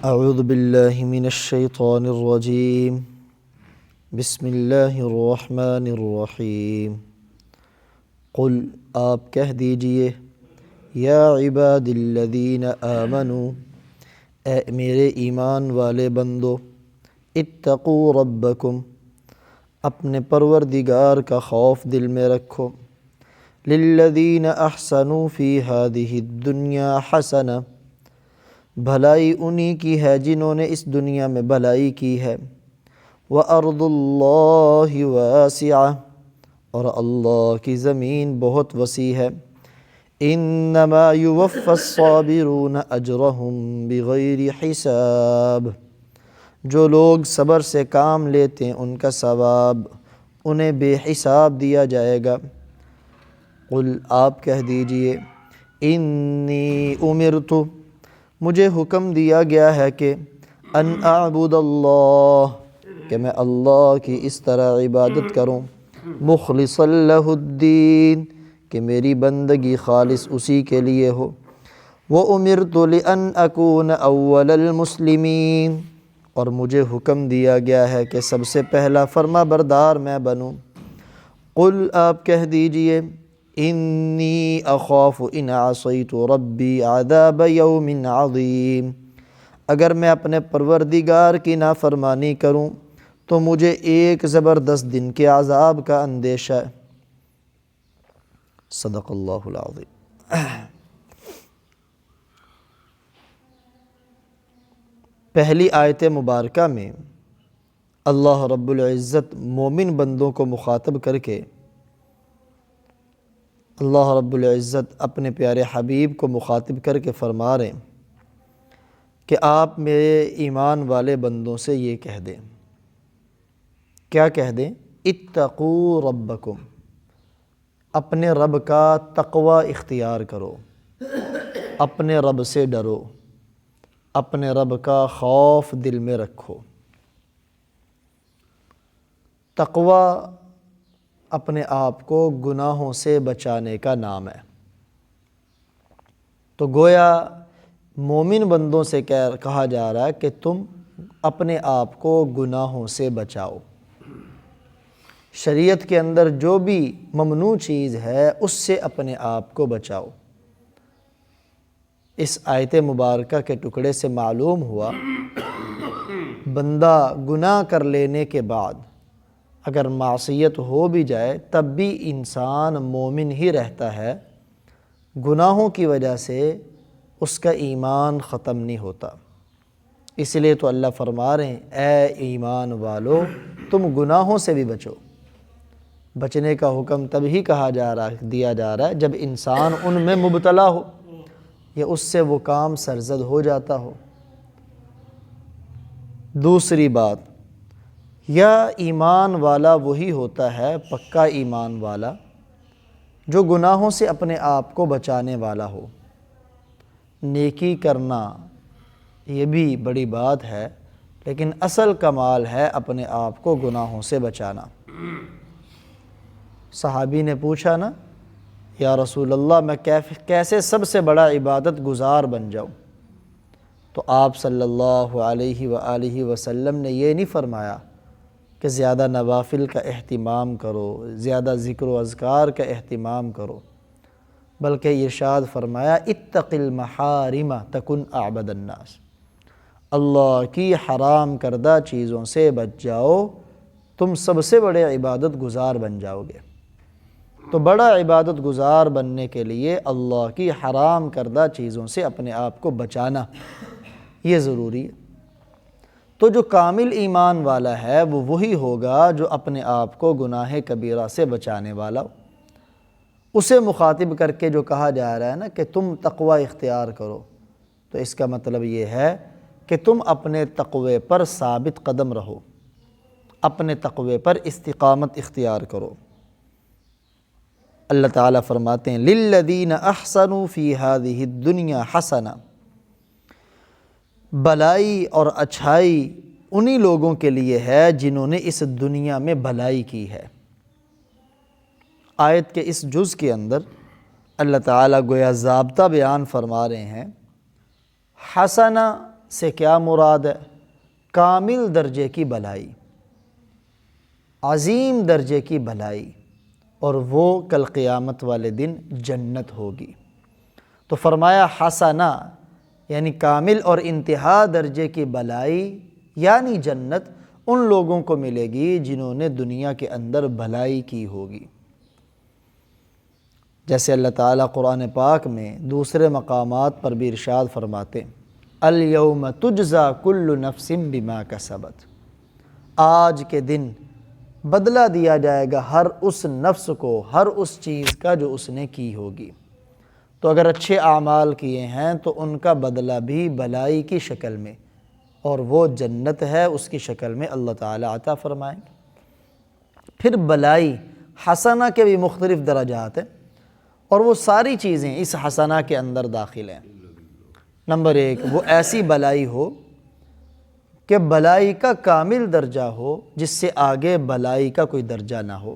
اعوذ باللہ من الشیطان الرجیم بسم اللہ الرحمن الرحیم قل آپ کہہ دیجئے یا عباد الذین آمنوا اے میرے ایمان والے بندو اتقوا ربکم اپنے پروردگار کا خوف دل میں رکھو للذین احسنوا فی ہذہ الدنیا حسنہ بھلائی انہی کی ہے جنہوں نے اس دنیا میں بھلائی کی ہے وَأَرْضُ اللَّهِ وَاسِعَةٌ اور اللہ کی زمین بہت وسیع ہے إِنَّمَا يُوَفَّى الصَّابِرُونَ أَجْرَهُمْ بِغَيْرِ حِسَابٍ جو لوگ صبر سے کام لیتے ہیں ان کا ثواب انہیں بے حساب دیا جائے گا۔ قل آپ کہہ دیجئے انی امرت مجھے حکم دیا گیا ہے کہ ان اعبد اللہ کہ میں اللہ کی اس طرح عبادت کروں مخلصا لہ الدین کہ میری بندگی خالص اسی کے لیے ہو وامرت لان اکون اول المسلمین اور مجھے حکم دیا گیا ہے کہ سب سے پہلا فرما بردار میں بنوں۔ قل آپ کہہ دیجئے انی اخاف ان عصیت ربی عذاب یوم عظیم اگر میں اپنے پروردگار کی نافرمانی کروں تو مجھے ایک زبردست دن کے عذاب کا اندیشہ ہے۔ صدق اللہ العظیم۔ پہلی آیت مبارکہ میں اللہ رب العزت مومن بندوں کو مخاطب کر کے اللہ رب العزت اپنے پیارے حبیب کو مخاطب کر کے فرما رہے ہیں کہ آپ میرے ایمان والے بندوں سے یہ کہہ دیں۔ کیا کہہ دیں؟ اتقوا ربکم اپنے رب کا تقوی اختیار کرو، اپنے رب سے ڈرو، اپنے رب کا خوف دل میں رکھو۔ تقوی اپنے آپ کو گناہوں سے بچانے کا نام ہے۔ تو گویا مومن بندوں سے کہا جا رہا ہے کہ تم اپنے آپ کو گناہوں سے بچاؤ، شریعت کے اندر جو بھی ممنوع چیز ہے اس سے اپنے آپ کو بچاؤ۔ اس آیت مبارکہ کے ٹکڑے سے معلوم ہوا بندہ گناہ کر لینے کے بعد اگر معصیت ہو بھی جائے تب بھی انسان مومن ہی رہتا ہے، گناہوں کی وجہ سے اس کا ایمان ختم نہیں ہوتا۔ اس لیے تو اللہ فرما رہے ہیں اے ایمان والو تم گناہوں سے بھی بچو۔ بچنے کا حکم تب ہی دیا جا رہا ہے جب انسان ان میں مبتلا ہو یا اس سے وہ کام سرزد ہو جاتا ہو۔ دوسری بات، یا ایمان والا وہی ہوتا ہے پکا ایمان والا جو گناہوں سے اپنے آپ کو بچانے والا ہو۔ نیکی کرنا یہ بھی بڑی بات ہے لیکن اصل کمال ہے اپنے آپ کو گناہوں سے بچانا۔ صحابی نے پوچھا نا یا رسول اللہ میں کیسے سب سے بڑا عبادت گزار بن جاؤں؟ تو آپ صلی اللہ علیہ وآلہ وسلم نے یہ نہیں فرمایا کہ زیادہ نوافل کا اہتمام کرو، زیادہ ذکر و اذکار کا اہتمام کرو، بلکہ ارشاد فرمایا اتق المحارم تکن اعبد الناس اللہ کی حرام کردہ چیزوں سے بچ جاؤ تم سب سے بڑے عبادت گزار بن جاؤ گے۔ تو بڑا عبادت گزار بننے کے لیے اللہ کی حرام کردہ چیزوں سے اپنے آپ کو بچانا یہ ضروری ہے۔ تو جو کامل ایمان والا ہے وہ وہی ہوگا جو اپنے آپ کو گناہ کبیرہ سے بچانے والا ہو۔ اسے مخاطب کر کے جو کہا جا رہا ہے نا کہ تم تقوی اختیار کرو، تو اس کا مطلب یہ ہے کہ تم اپنے تقوی پر ثابت قدم رہو، اپنے تقوی پر استقامت اختیار کرو۔ اللہ تعالیٰ فرماتے ہیں للذین احسنوا فی ہذہ الدنیا حسنہ بھلائی اور اچھائی انہی لوگوں کے لیے ہے جنہوں نے اس دنیا میں بھلائی کی ہے۔ آیت کے اس جز کے اندر اللہ تعالیٰ گویا ضابطہ بیان فرما رہے ہیں۔ حسنہ سے کیا مراد ہے؟ کامل درجے کی بھلائی، عظیم درجے کی بھلائی، اور وہ کل قیامت والے دن جنت ہوگی۔ تو فرمایا حسنہ یعنی کامل اور انتہا درجے کی بھلائی یعنی جنت ان لوگوں کو ملے گی جنہوں نے دنیا کے اندر بھلائی کی ہوگی۔ جیسے اللہ تعالیٰ قرآن پاک میں دوسرے مقامات پر بھی ارشاد فرماتے ہیں الیوم تجزا کل نفس بما کسبت، آج کے دن بدلہ دیا جائے گا ہر اس نفس کو ہر اس چیز کا جو اس نے کی ہوگی۔ تو اگر اچھے اعمال کیے ہیں تو ان کا بدلہ بھی بھلائی کی شکل میں، اور وہ جنت ہے اس کی شکل میں اللہ تعالیٰ عطا فرمائیں گے۔ پھر بھلائی حسنہ کے بھی مختلف درجات ہیں، اور وہ ساری چیزیں اس حسنہ کے اندر داخل ہیں۔ نمبر 1 وہ ایسی بھلائی ہو کہ بھلائی کا کامل درجہ ہو جس سے آگے بھلائی کا کوئی درجہ نہ ہو،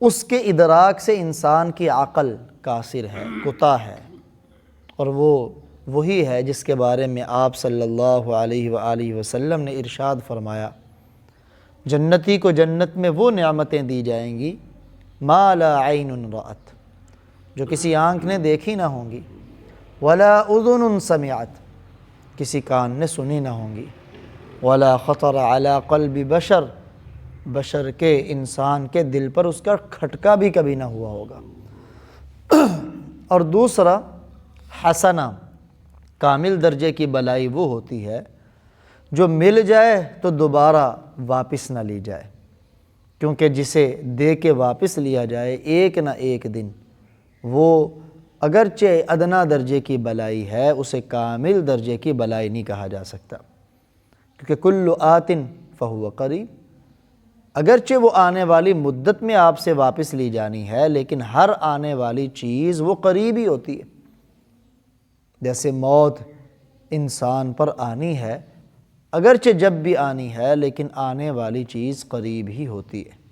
اس کے ادراک سے انسان کی عقل قاصر ہے، کوتاہ ہے، اور وہ وہی ہے جس کے بارے میں آپ صلی اللہ علیہ وآلہ وسلم نے ارشاد فرمایا جنتی کو جنت میں وہ نعمتیں دی جائیں گی ما لا عین رأت، جو کسی آنکھ نے دیکھی نہ ہوں گی، ولا اذن سمعت، کسی کان نے سنی نہ ہوں گی، ولا خطر علی قلب بشر، بشر کے انسان کے دل پر اس کا کھٹکا بھی کبھی نہ ہوا ہوگا۔ اور دوسرا حسنہ کامل درجے کی بھلائی وہ ہوتی ہے جو مل جائے تو دوبارہ واپس نہ لی جائے، کیونکہ جسے دے کے واپس لیا جائے ایک نہ ایک دن وہ اگرچہ ادنا درجے کی بھلائی ہے اسے کامل درجے کی بھلائی نہیں کہا جا سکتا، کیونکہ کل آت فہو قریب، اگرچہ وہ آنے والی مدت میں آپ سے واپس لی جانی ہے لیکن ہر آنے والی چیز وہ قریب ہی ہوتی ہے۔ جیسے موت انسان پر آنی ہے، اگرچہ جب بھی آنی ہے لیکن آنے والی چیز قریب ہی ہوتی ہے۔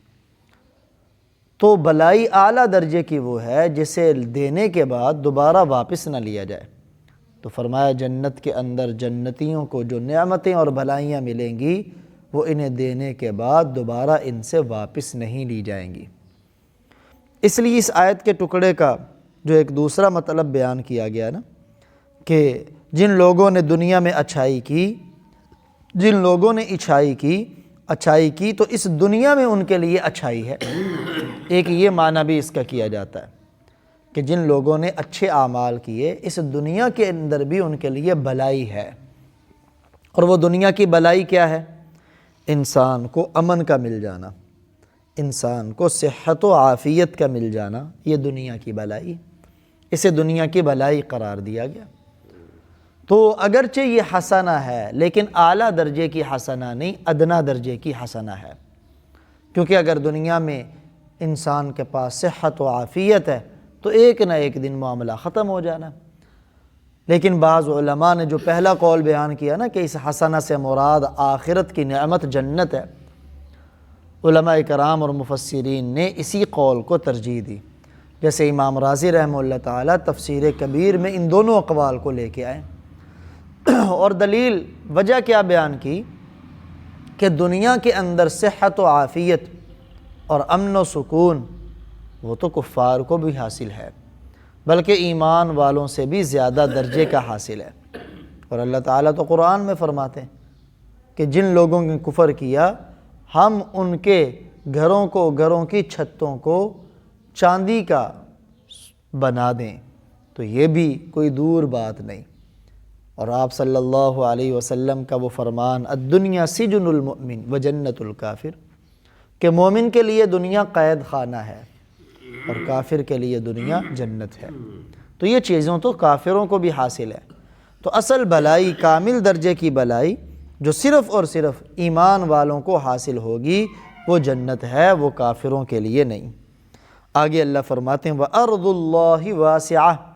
تو بھلائی اعلیٰ درجے کی وہ ہے جسے دینے کے بعد دوبارہ واپس نہ لیا جائے۔ تو فرمایا جنت کے اندر جنتیوں کو جو نعمتیں اور بھلائیاں ملیں گی وہ انہیں دینے کے بعد دوبارہ ان سے واپس نہیں لی جائیں گی۔ اس لیے اس آیت کے ٹکڑے کا جو ایک دوسرا مطلب بیان کیا گیا نا کہ جن لوگوں نے دنیا میں اچھائی کی، جن لوگوں نے اچھائی کی تو اس دنیا میں ان کے لیے اچھائی ہے۔ ایک یہ معنی بھی اس کا کیا جاتا ہے کہ جن لوگوں نے اچھے اعمال کیے اس دنیا کے اندر بھی ان کے لیے بھلائی ہے، اور وہ دنیا کی بھلائی کیا ہے؟ انسان کو امن کا مل جانا، انسان کو صحت و عافیت کا مل جانا، یہ دنیا کی بھلائی، اسے دنیا کی بھلائی قرار دیا گیا۔ تو اگرچہ یہ حسنہ ہے لیکن اعلیٰ درجے کی حسنہ نہیں، ادنا درجے کی حسنہ ہے، کیونکہ اگر دنیا میں انسان کے پاس صحت و عافیت ہے تو ایک نہ ایک دن معاملہ ختم ہو جانا۔ لیکن بعض علماء نے جو پہلا قول بیان کیا نا کہ اس حسنہ سے مراد آخرت کی نعمت جنت ہے، علماء کرام اور مفسرین نے اسی قول کو ترجیح دی۔ جیسے امام رازی رحمہ اللہ تعالیٰ تفسیر کبیر میں ان دونوں اقوال کو لے کے آئے اور دلیل وجہ کیا بیان کی کہ دنیا کے اندر صحت و عافیت اور امن و سکون وہ تو کفار کو بھی حاصل ہے، بلکہ ایمان والوں سے بھی زیادہ درجے کا حاصل ہے۔ اور اللہ تعالیٰ تو قرآن میں فرماتے ہیں کہ جن لوگوں نے کفر کیا ہم ان کے گھروں کی چھتوں کو چاندی کا بنا دیں، تو یہ بھی کوئی دور بات نہیں۔ اور آپ صلی اللہ علیہ وسلم کا وہ فرمان الدنیا سجن المؤمن و جنت الکافر، کہ مومن کے لیے دنیا قید خانہ ہے اور کافر کے لیے دنیا جنت ہے۔ تو یہ چیزوں تو کافروں کو بھی حاصل ہے۔ تو اصل بھلائی، کامل درجے کی بھلائی جو صرف اور صرف ایمان والوں کو حاصل ہوگی وہ جنت ہے، وہ کافروں کے لیے نہیں۔ آگے اللہ فرماتے ہیں وَأَرْضُ اللَّهِ وَاسِعَةٌ،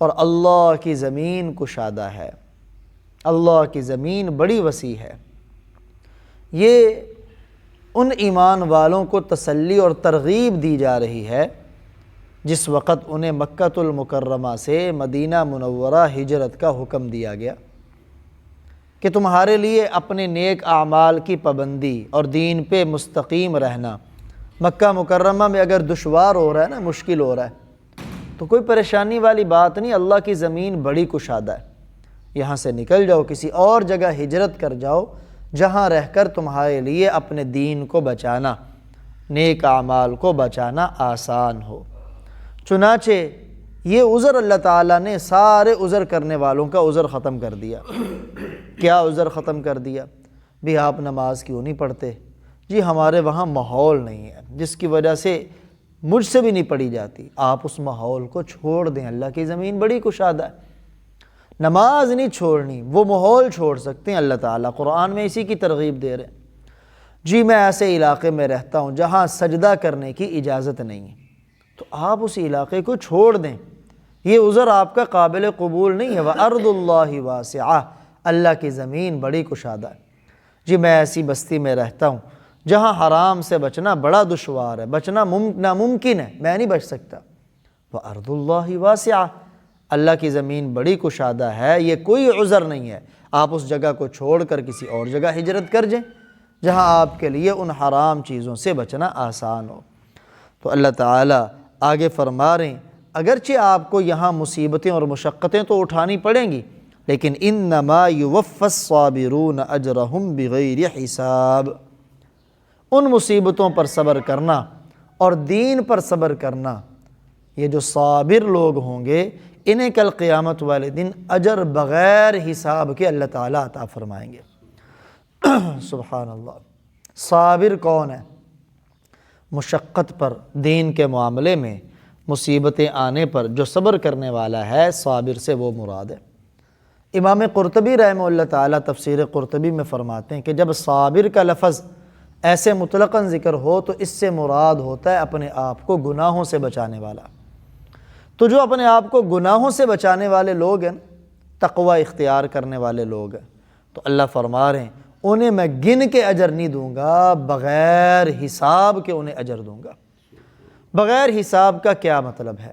اور اللہ کی زمین کشادہ ہے، اللہ کی زمین بڑی وسیع ہے۔ یہ ان ایمان والوں کو تسلی اور ترغیب دی جا رہی ہے جس وقت انہیں مکۃ المکرمہ سے مدینہ منورہ ہجرت کا حکم دیا گیا کہ تمہارے لیے اپنے نیک اعمال کی پابندی اور دین پہ مستقیم رہنا، مکہ مکرمہ میں اگر دشوار ہو رہا ہے نا، مشکل ہو رہا ہے تو کوئی پریشانی والی بات نہیں، اللہ کی زمین بڑی کشادہ ہے، یہاں سے نکل جاؤ، کسی اور جگہ ہجرت کر جاؤ جہاں رہ کر تمہارے لیے اپنے دین کو بچانا، نیک اعمال کو بچانا آسان ہو۔ چنانچہ یہ عذر اللہ تعالیٰ نے سارے عذر کرنے والوں کا عذر ختم کر دیا۔ کیا عذر ختم کر دیا؟ بھی آپ نماز کیوں نہیں پڑھتے؟ جی ہمارے وہاں ماحول نہیں ہے جس کی وجہ سے مجھ سے بھی نہیں پڑھی جاتی۔ آپ اس ماحول کو چھوڑ دیں، اللہ کی زمین بڑی کشادہ ہے، نماز نہیں چھوڑنی، وہ ماحول چھوڑ سکتے ہیں۔ اللہ تعالیٰ قرآن میں اسی کی ترغیب دے رہے ہیں۔ جی میں ایسے علاقے میں رہتا ہوں جہاں سجدہ کرنے کی اجازت نہیں ہے، تو آپ اس علاقے کو چھوڑ دیں، یہ عذر آپ کا قابل قبول نہیں ہے۔ وَأَرْضُ اللَّهِ وَاسِعَةٌ، اللہ کی زمین بڑی کشادہ ہے۔ جی میں ایسی بستی میں رہتا ہوں جہاں حرام سے بچنا بڑا دشوار ہے، بچنا ناممکن ہے، میں نہیں بچ سکتا۔ وَأَرْضُ اللَّهِ وَاسِعَةٌ، اللہ کی زمین بڑی کشادہ ہے، یہ کوئی عذر نہیں ہے۔ آپ اس جگہ کو چھوڑ کر کسی اور جگہ ہجرت کر جائیں جہاں آپ کے لیے ان حرام چیزوں سے بچنا آسان ہو۔ تو اللہ تعالیٰ آگے فرما رہے ہیں اگرچہ آپ کو یہاں مصیبتیں اور مشقتیں تو اٹھانی پڑیں گی، لیکن انما یوفی الصابرون اجرہم بغیر حساب، ان مصیبتوں پر صبر کرنا اور دین پر صبر کرنا، یہ جو صابر لوگ ہوں گے انہیں کل قیامت والے دن اجر بغیر حساب کے اللہ تعالیٰ عطا فرمائیں گے۔ سبحان اللہ۔ صابر کون ہے؟ مشقت پر، دین کے معاملے میں مصیبتیں آنے پر جو صبر کرنے والا ہے، صابر سے وہ مراد ہے۔ امام قرطبی رحمہ اللہ تعالیٰ تفسیر قرطبی میں فرماتے ہیں کہ جب صابر کا لفظ ایسے مطلقاً ذکر ہو تو اس سے مراد ہوتا ہے اپنے آپ کو گناہوں سے بچانے والا۔ تو جو اپنے آپ کو گناہوں سے بچانے والے لوگ ہیں، تقوی اختیار کرنے والے لوگ ہیں، تو اللہ فرما رہے ہیں انہیں میں گن کے اجر نہیں دوں گا، بغیر حساب کے انہیں اجر دوں گا۔ بغیر حساب کا کیا مطلب ہے؟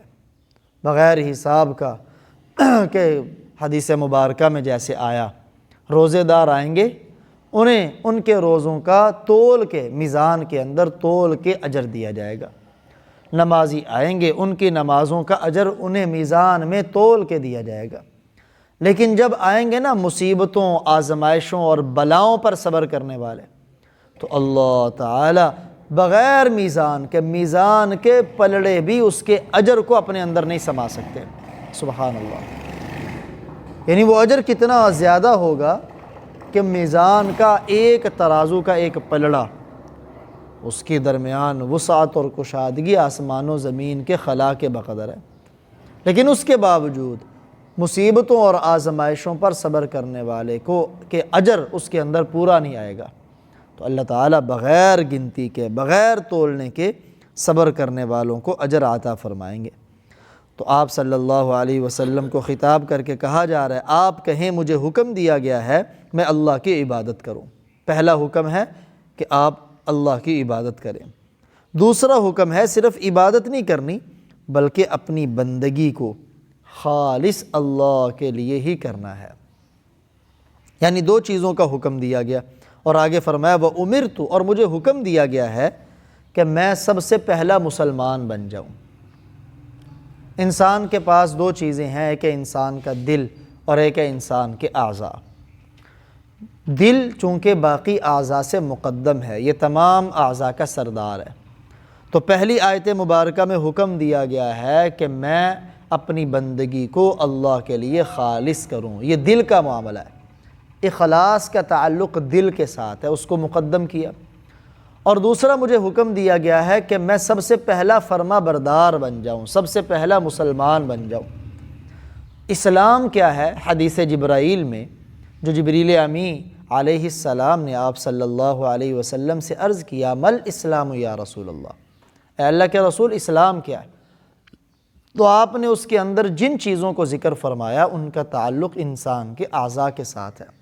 بغیر حساب کا کہ حدیث مبارکہ میں جیسے آیا، روزے دار آئیں گے، انہیں ان کے روزوں کا تول کے میزان کے اندر تول کے اجر دیا جائے گا۔ نمازی آئیں گے، ان کی نمازوں کا اجر انہیں میزان میں تول کے دیا جائے گا۔ لیکن جب آئیں گے نا مصیبتوں، آزمائشوں اور بلاؤں پر صبر کرنے والے، تو اللہ تعالی بغیر میزان کے پلڑے بھی اس کے اجر کو اپنے اندر نہیں سما سکتے۔ سبحان اللہ۔ یعنی وہ اجر کتنا زیادہ ہوگا کہ میزان کا ایک ترازو کا ایک پلڑا، اس کے درمیان وسعت اور کشادگی آسمان و زمین کے خلا کے بقدر ہے، لیکن اس کے باوجود مصیبتوں اور آزمائشوں پر صبر کرنے والے کو کہ اجر اس کے اندر پورا نہیں آئے گا۔ تو اللہ تعالیٰ بغیر گنتی کے، بغیر تولنے کے صبر کرنے والوں کو اجر عطا فرمائیں گے۔ تو آپ صلی اللہ علیہ وسلم کو خطاب کر کے کہا جا رہا ہے آپ کہیں مجھے حکم دیا گیا ہے میں اللہ کی عبادت کروں۔ پہلا حکم ہے کہ آپ اللہ کی عبادت کریں۔ دوسرا حکم ہے صرف عبادت نہیں کرنی بلکہ اپنی بندگی کو خالص اللہ کے لیے ہی کرنا ہے۔ یعنی دو چیزوں کا حکم دیا گیا، اور آگے فرمایا وَأُمِرْتُ، اور مجھے حکم دیا گیا ہے کہ میں سب سے پہلا مسلمان بن جاؤں۔ انسان کے پاس دو چیزیں ہیں، ایک ہے انسان کا دل اور ایک ہے انسان کے اعضاء۔ دل چونکہ باقی اعضاء سے مقدم ہے، یہ تمام اعضاء کا سردار ہے، تو پہلی آیت مبارکہ میں حکم دیا گیا ہے کہ میں اپنی بندگی کو اللہ کے لیے خالص کروں۔ یہ دل کا معاملہ ہے، اخلاص کا تعلق دل کے ساتھ ہے، اس کو مقدم کیا۔ اور دوسرا مجھے حکم دیا گیا ہے کہ میں سب سے پہلا فرما بردار بن جاؤں، سب سے پہلا مسلمان بن جاؤں۔ اسلام کیا ہے؟ حدیث جبرائیل میں جو جبریل امی علیہ السلام نے آپ صلی اللہ علیہ وسلم سے عرض کیا مل اسلام یا رسول اللہ، اے اللہ کے رسول اسلام کیا ہے؟ تو آپ نے اس کے اندر جن چیزوں کو ذکر فرمایا ان کا تعلق انسان کے اعضاء کے ساتھ ہے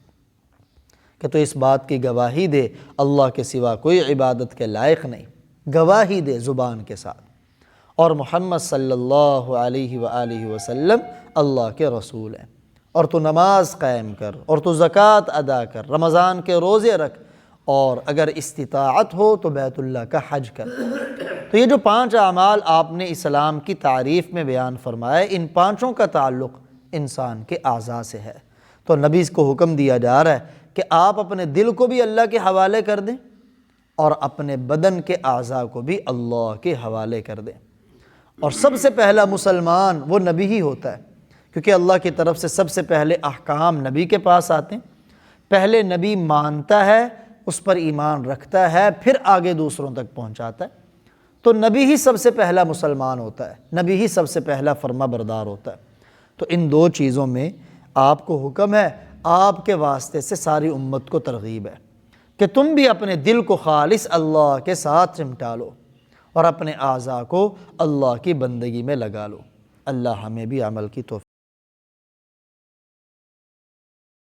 کہ تو اس بات کی گواہی دے اللہ کے سوا کوئی عبادت کے لائق نہیں، گواہی دے زبان کے ساتھ، اور محمد صلی اللہ علیہ وآلہ وسلم اللہ کے رسول ہیں، اور تو نماز قائم کر، اور تو زکوٰۃ ادا کر، رمضان کے روزے رکھ، اور اگر استطاعت ہو تو بیت اللہ کا حج کر۔ تو یہ جو 5 اعمال آپ نے اسلام کی تعریف میں بیان فرمائے، ان 5 کا تعلق انسان کے اعضاء سے ہے۔ تو نبی کو حکم دیا جا رہا ہے کہ آپ اپنے دل کو بھی اللہ کے حوالے کر دیں اور اپنے بدن کے اعضاء کو بھی اللہ کے حوالے کر دیں۔ اور سب سے پہلا مسلمان وہ نبی ہی ہوتا ہے، کیونکہ اللہ کی طرف سے سب سے پہلے احکام نبی کے پاس آتے ہیں۔ پہلے نبی مانتا ہے، اس پر ایمان رکھتا ہے، پھر آگے دوسروں تک پہنچاتا ہے۔ تو نبی ہی سب سے پہلا مسلمان ہوتا ہے، نبی ہی سب سے پہلا فرما بردار ہوتا ہے۔ تو ان 2 چیزوں میں آپ کو حکم ہے، آپ کے واسطے سے ساری امت کو ترغیب ہے کہ تم بھی اپنے دل کو خالص اللہ کے ساتھ چمٹا لو اور اپنے اعضاء کو اللہ کی بندگی میں لگا لو۔ اللہ ہمیں بھی عمل کی توفیق